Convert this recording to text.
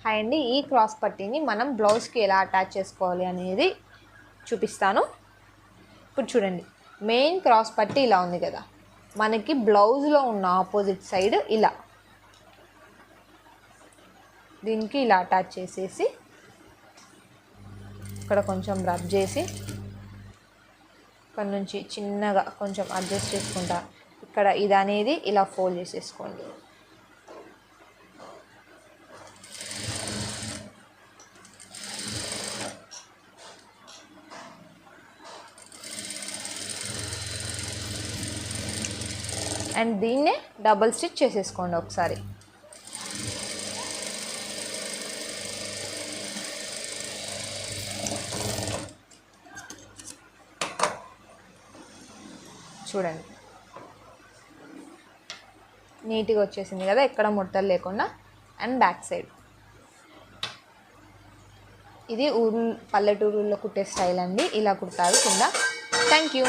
Hi అండి, ఈ cross పట్టీని మనం బ్లౌజ్కి ఎలా అటాచ్ చేసుకోవాలి అనేది చూపిస్తాను. ఇప్పుడు చూడండి, మెయిన్ క్రాస్ పట్టీ ఇలా ఉంది కదా, మనకి బ్లౌజ్లో ఉన్న ఆపోజిట్ సైడ్ ఇలా దీనికి ఇలా అటాచ్ చేసేసి ఇక్కడ కొంచెం రబ్ చేసి ఇక్కడ నుంచి చిన్నగా కొంచెం అడ్జస్ట్ చేసుకుంటా ఇక్కడ ఇది అనేది ఇలా ఫోల్డ్ చేసేసుకోండి. అండ్ దీన్నే డబుల్ స్టిచ్ చేసేసుకోండి ఒకసారి. చూడండి, నీట్గా వచ్చేసింది కదా, ఎక్కడ ముడతలు లేకుండా. అండ్ బ్యాక్ సైడ్ ఇది పల్లెటూరులో కుట్టే స్టైల్ అండి, ఇలా కుడతారు కింద. Thank you.